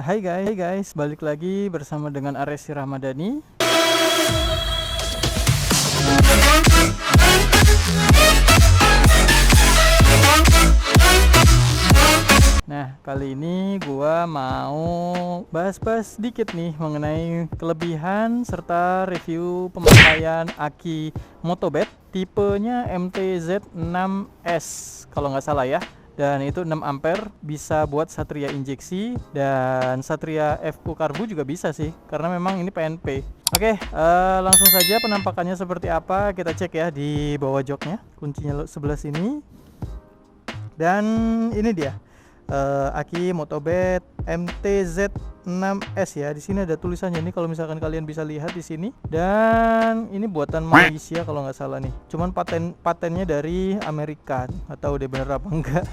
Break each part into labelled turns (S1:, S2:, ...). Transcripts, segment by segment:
S1: Hai guys, balik lagi bersama dengan Aresi Ramadhani. Nah, kali ini gua mau bahas-bahas sedikit nih mengenai kelebihan serta review pemakaian aki Motobed tipenya MTZ6S kalau nggak salah ya. Dan itu 6 ampere, bisa buat Satria injeksi dan Satria FU karbu juga bisa sih, karena memang ini PNP. Oke, langsung saja penampakannya seperti apa kita cek ya di bawah joknya, kuncinya sebelah sini. Dan ini dia aki Motobed MTZ6S ya. Di sini ada tulisannya nih kalau misalkan kalian bisa lihat di sini. Dan ini buatan Malaysia kalau nggak salah nih. Cuman patennya dari Amerika. Nggak tahu deh bener apa enggak.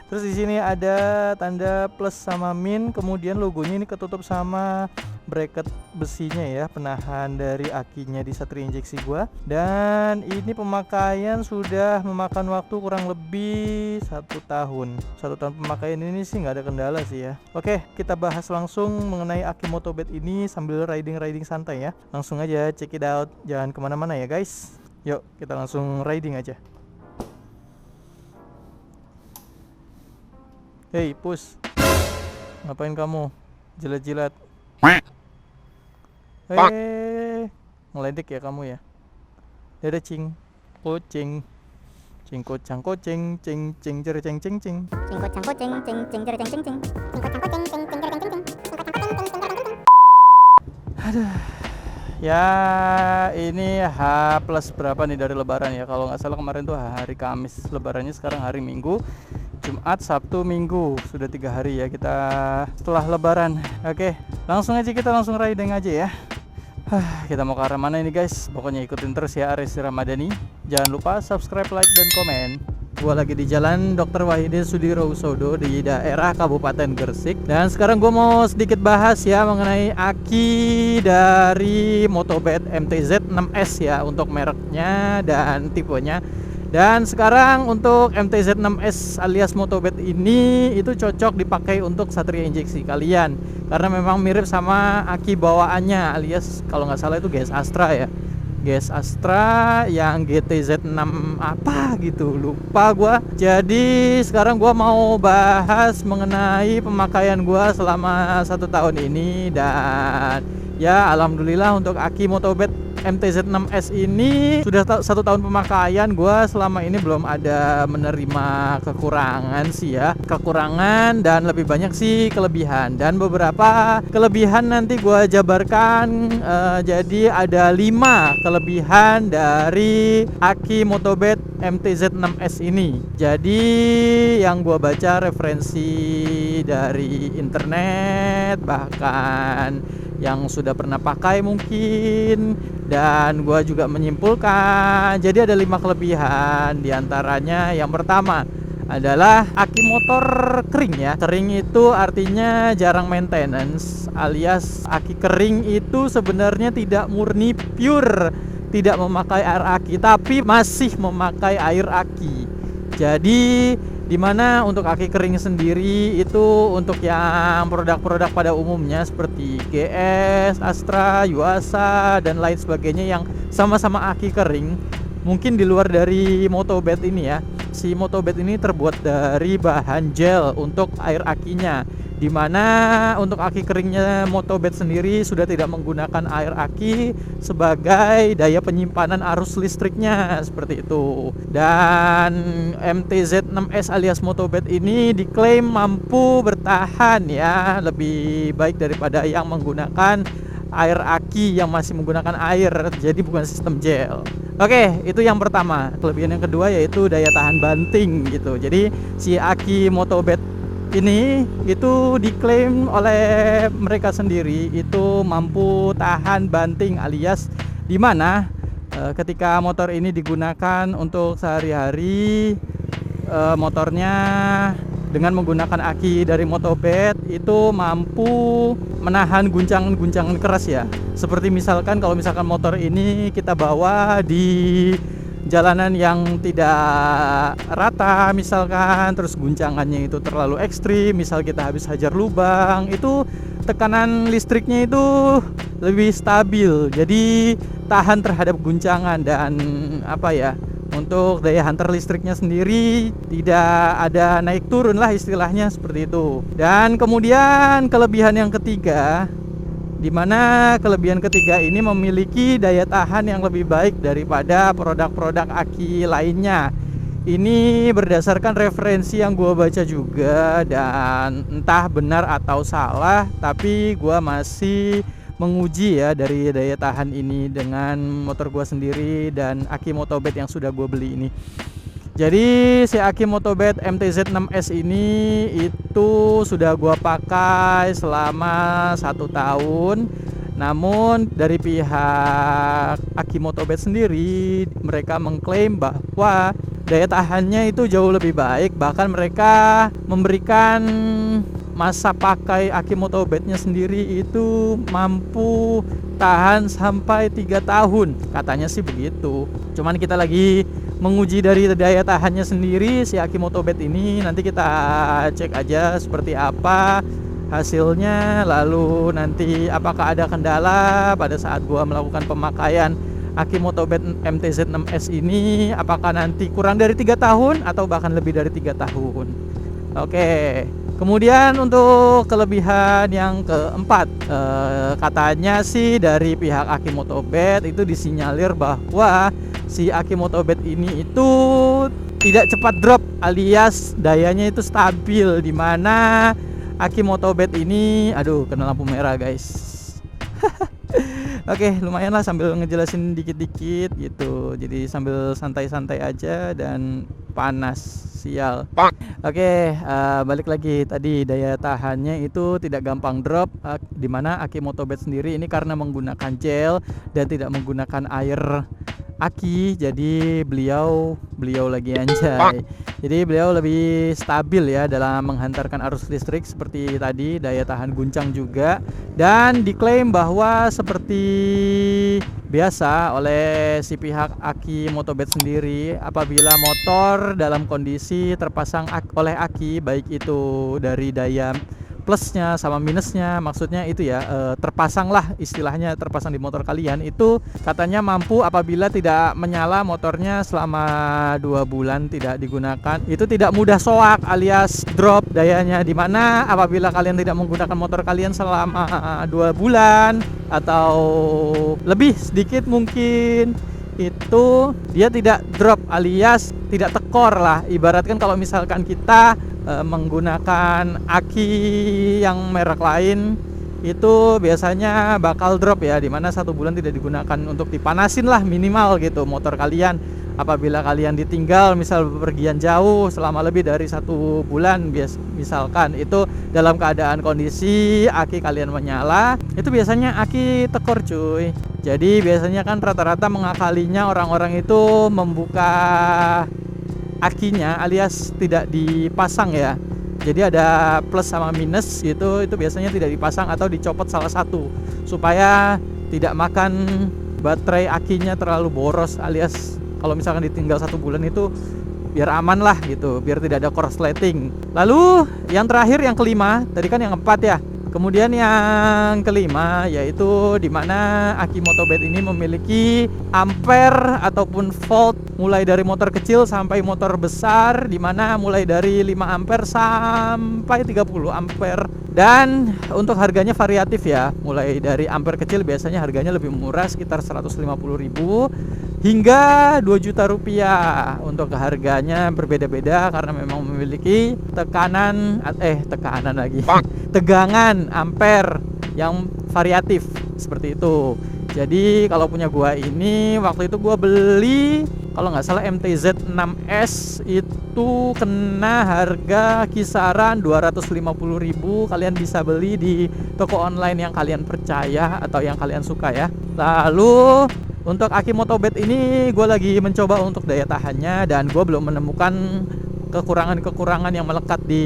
S1: Terus di sini ada tanda plus sama min, kemudian logonya ini ketutup sama bracket besinya ya, penahan dari akinya di Satria injeksi gua. Dan ini pemakaian sudah memakan waktu kurang lebih 1 tahun. 1 tahun pemakaian ini sih nggak ada kendala sih ya. Oke, kita bahas langsung mengenai aki Motobed ini sambil riding santai ya. Langsung aja check it out, jangan kemana-mana ya guys. Yuk kita langsung riding aja. Hei Pus, ngapain kamu? Jilat-jilat. Hei, ngeledek ya kamu ya. Dadah cing, kucing, cing kocang kocing, cing cing jere cing cing cing.
S2: Cing kocang kocing, cing cing jere cing cing cing. Cing kocang kocing, cing cing jere cing cing cing.
S1: Aduh. Ya ini H plus berapa nih dari lebaran ya. Kalau nggak salah kemarin tuh hari Kamis, lebarannya sekarang hari Minggu, Jumat, Sabtu, Minggu. Sudah 3 hari ya kita setelah lebaran. Oke, langsung aja kita langsung riding aja ya. Kita mau ke arah mana ini guys? Pokoknya ikutin terus ya Aresi Ramadhani. Jangan lupa subscribe, like, dan komen. Gua lagi di jalan Dr. Wahidin Sudirohusodo di daerah Kabupaten Gresik. Dan sekarang gua mau sedikit bahas ya mengenai aki dari Motobed MTZ6S ya, untuk mereknya dan tipenya. Dan sekarang untuk MTZ6S alias Motobed ini itu cocok dipakai untuk Satria injeksi kalian, karena memang mirip sama aki bawaannya alias kalau nggak salah itu GS Astra ya. GS Astra yang GTZ6 apa gitu, lupa gua. Jadi sekarang gua mau bahas mengenai pemakaian gua selama 1 tahun ini. Dan ya alhamdulillah untuk aki Motobed MTZ6S ini sudah 1 tahun pemakaian, gua selama ini belum ada menerima kekurangan sih ya. Kekurangan dan lebih banyak sih kelebihan, dan beberapa kelebihan nanti gua jabarkan. Jadi ada 5 kelebihan dari aki Motobed MTZ6S ini. Jadi yang gua baca referensi dari internet, bahkan yang sudah pernah pakai mungkin, dan gua juga menyimpulkan. Jadi ada 5 kelebihan. Diantaranya yang pertama adalah aki motor kering ya. Kering itu artinya jarang maintenance, alias aki kering itu sebenarnya tidak murni pure, tidak memakai air aki, tapi masih memakai air aki. Jadi dimana untuk aki kering sendiri itu untuk yang produk-produk pada umumnya seperti GS, Astra, Yuasa, dan lain sebagainya yang sama-sama aki kering, mungkin di luar dari Motobed ini ya. Si Motobed ini terbuat dari bahan gel untuk air akinya, dimana untuk aki keringnya Motobed sendiri sudah tidak menggunakan air aki sebagai daya penyimpanan arus listriknya, seperti itu. Dan MTZ6S alias Motobed ini diklaim mampu bertahan ya, lebih baik daripada yang menggunakan air aki yang masih menggunakan air, jadi bukan sistem gel. Oke, itu yang pertama. Kelebihan yang kedua yaitu daya tahan banting gitu. Jadi si aki Motobed ini itu diklaim oleh mereka sendiri itu mampu tahan banting, alias dimana ketika motor ini digunakan untuk sehari-hari, motornya dengan menggunakan aki dari Motobed itu mampu menahan guncangan-guncangan keras ya. Seperti misalkan kalau misalkan motor ini kita bawa di jalanan yang tidak rata misalkan, terus guncangannya itu terlalu ekstrim, misal kita habis hajar lubang, itu tekanan listriknya itu lebih stabil, jadi tahan terhadap guncangan. Dan apa ya, untuk daya hantar listriknya sendiri tidak ada naik turun lah istilahnya, seperti itu. Dan kemudian kelebihan yang ketiga, di mana kelebihan ketiga ini memiliki daya tahan yang lebih baik daripada produk-produk aki lainnya. Ini berdasarkan referensi yang gua baca juga, dan entah benar atau salah, tapi gua masih menguji ya dari daya tahan ini dengan motor gua sendiri dan aki motobed yang sudah gua beli ini. Jadi si aki motobed MTZ6S ini itu sudah gua pakai selama 1 tahun. Namun dari pihak aki motobed sendiri, mereka mengklaim bahwa daya tahannya itu jauh lebih baik. Bahkan mereka memberikan masa pakai aki motobednya sendiri itu mampu tahan sampai 3 tahun, katanya sih begitu. Cuman kita lagi menguji dari daya tahannya sendiri si aki motobed ini. Nanti kita cek aja seperti apa hasilnya, lalu nanti apakah ada kendala pada saat gua melakukan pemakaian aki motobed MTZ6S ini, apakah nanti kurang dari 3 tahun atau bahkan lebih dari 3 tahun. Oke. Kemudian untuk kelebihan yang keempat, katanya sih dari pihak aki motobed itu disinyalir bahwa si aki motobed ini itu tidak cepat drop, alias dayanya itu stabil, dimana aki motobed ini, aduh kena lampu merah guys. Oke, lumayan lah sambil ngejelasin dikit-dikit gitu. Jadi sambil santai-santai aja dan panas sial. Oke, balik lagi tadi, daya tahannya itu tidak gampang drop, dimana aki motobed sendiri ini karena menggunakan gel dan tidak menggunakan air aki, jadi beliau lagi anjay. Jadi beliau lebih stabil ya dalam menghantarkan arus listrik seperti tadi, daya tahan guncang juga. Dan diklaim bahwa seperti biasa oleh si pihak aki motobed sendiri, apabila motor dalam kondisi terpasang oleh aki, baik itu dari daya plusnya sama minusnya, maksudnya itu ya, terpasang lah istilahnya, terpasang di motor kalian, itu katanya mampu apabila tidak menyala motornya selama 2 bulan tidak digunakan, itu tidak mudah soak alias drop dayanya. Dimana apabila kalian tidak menggunakan motor kalian selama 2 bulan atau lebih sedikit mungkin, itu dia tidak drop alias tidak tekor lah. Ibaratkan kalau misalkan kita menggunakan aki yang merek lain, itu biasanya bakal drop ya, dimana 1 bulan tidak digunakan untuk dipanasin lah minimal gitu motor kalian. Apabila kalian ditinggal misal bepergian jauh selama lebih dari 1 bulan misalkan, itu dalam keadaan kondisi aki kalian menyala, itu biasanya aki tekor cuy. Jadi biasanya kan rata-rata mengakalinya orang-orang itu membuka akinya alias tidak dipasang ya. Jadi ada plus sama minus gitu, itu biasanya tidak dipasang atau dicopot salah satu supaya tidak makan baterai akinya terlalu boros, alias kalau misalkan ditinggal 1 bulan itu biar aman lah gitu, biar tidak ada korsleting. Lalu yang terakhir, yang kelima, tadi kan yang 4 ya. Kemudian yang kelima yaitu dimana aki motobed ini memiliki ampere ataupun volt mulai dari motor kecil sampai motor besar, dimana mulai dari 5 ampere sampai 30 ampere. Dan untuk harganya variatif ya, mulai dari ampere kecil biasanya harganya lebih murah sekitar 150.000 hingga 2 juta rupiah. Untuk harganya berbeda-beda karena memang memiliki tegangan ampere yang variatif seperti itu. Jadi kalau punya gua ini, waktu itu gua beli kalau nggak salah MTZ6S itu kena harga kisaran 250.000. Kalian bisa beli di toko online yang kalian percaya atau yang kalian suka ya. Lalu untuk aki motobed ini gue lagi mencoba untuk daya tahannya, dan gue belum menemukan kekurangan-kekurangan yang melekat di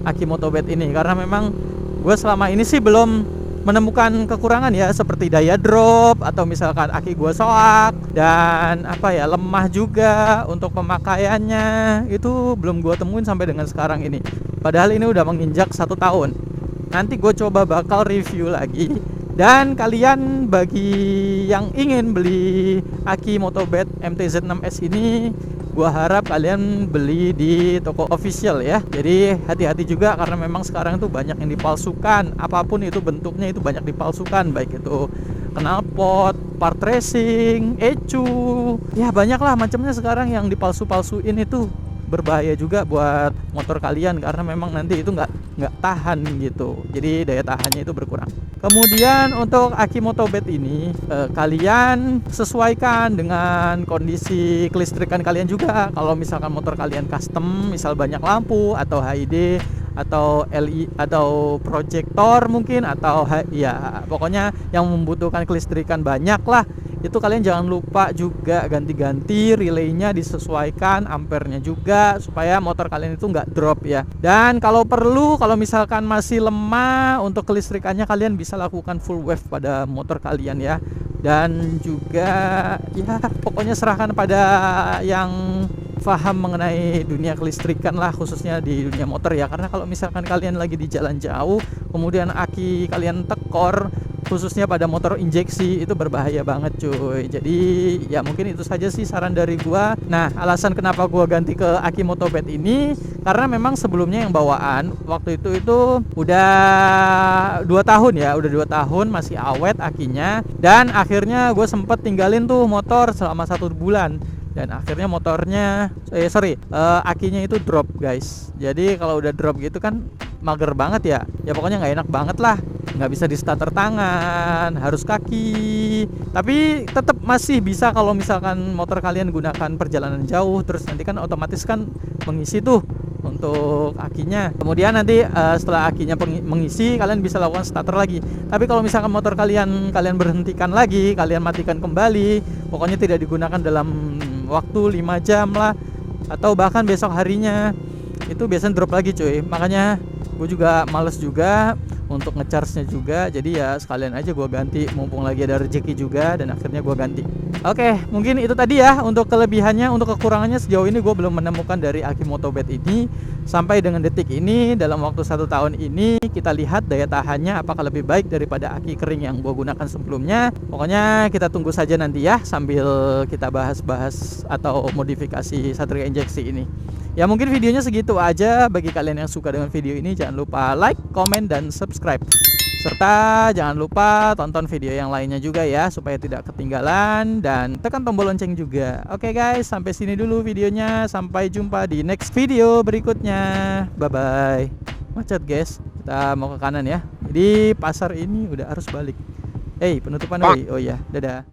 S1: aki motobed ini, karena memang gue selama ini sih belum menemukan kekurangan ya, seperti daya drop atau misalkan aki gua soak dan apa ya, lemah juga untuk pemakaiannya. Itu belum gua temuin sampai dengan sekarang ini. Padahal ini udah menginjak 1 tahun. Nanti gue coba bakal review lagi. Dan kalian bagi yang ingin beli aki Motobet MTZ6S ini, gua harap kalian beli di toko official ya. Jadi hati-hati juga karena memang sekarang tuh banyak yang dipalsukan. Apapun itu bentuknya itu banyak dipalsukan, baik itu knalpot, part racing, ecu. Ya banyaklah macamnya sekarang yang dipalsu-palsuin. Itu berbahaya juga buat motor kalian karena memang nanti itu nggak tahan gitu. Jadi daya tahannya itu berkurang. Kemudian untuk aki Motobet ini kalian sesuaikan dengan kondisi kelistrikan kalian juga. Kalau misalkan motor kalian custom, misal banyak lampu atau HID atau LI atau proyektor mungkin atau ya pokoknya yang membutuhkan kelistrikan banyak lah, itu kalian jangan lupa juga ganti-ganti relaynya, disesuaikan ampernya juga supaya motor kalian itu nggak drop ya. Dan kalau perlu, kalau misalkan masih lemah untuk kelistrikannya, kalian bisa lakukan full wave pada motor kalian ya. Dan juga ya pokoknya serahkan pada yang paham mengenai dunia kelistrikan lah, khususnya di dunia motor ya. Karena kalau misalkan kalian lagi di jalan jauh kemudian aki kalian tekor, khususnya pada motor injeksi, itu berbahaya banget cuy. Jadi ya mungkin itu saja sih saran dari gua. Nah, alasan kenapa gua ganti ke aki Motobet ini karena memang sebelumnya yang bawaan waktu itu udah 2 tahun ya, udah 2 tahun masih awet akinya. Dan akhirnya gue sempet tinggalin tuh motor selama 1 bulan. Dan akhirnya motornya akinya itu drop guys. Jadi kalau udah drop gitu kan mager banget ya. Ya pokoknya nggak enak banget lah. Nggak bisa di starter tangan, harus kaki. Tapi tetap masih bisa kalau misalkan motor kalian gunakan perjalanan jauh. Terus nanti kan otomatis kan mengisi tuh untuk akinya. Kemudian nanti setelah akinya mengisi, kalian bisa lakukan starter lagi. Tapi kalau misalkan motor kalian berhentikan lagi, kalian matikan kembali, pokoknya tidak digunakan dalam waktu 5 jam lah, atau bahkan besok harinya, itu biasanya drop lagi cuy. Makanya gue juga males juga untuk ngecharge-nya juga. Jadi ya sekalian aja gue ganti, mumpung lagi ada rezeki juga. Dan akhirnya gue ganti. Oke, mungkin itu tadi ya untuk kelebihannya. Untuk kekurangannya sejauh ini gue belum menemukan dari aki Motobet ini. Sampai dengan detik ini, dalam waktu 1 tahun ini, kita lihat daya tahannya apakah lebih baik daripada aki kering yang gue gunakan sebelumnya. Pokoknya kita tunggu saja nanti ya, sambil kita bahas-bahas atau modifikasi Satria injeksi ini. Ya mungkin videonya segitu aja. Bagi kalian yang suka dengan video ini, jangan lupa like, komen, dan subscribe. Serta jangan lupa tonton video yang lainnya juga ya, supaya tidak ketinggalan. Dan tekan tombol lonceng juga. Oke guys, sampai sini dulu videonya. Sampai jumpa di next video berikutnya. Bye-bye. Macet guys, kita mau ke kanan ya. Jadi pasar ini udah harus balik. Penutupan. Oh iya, dadah.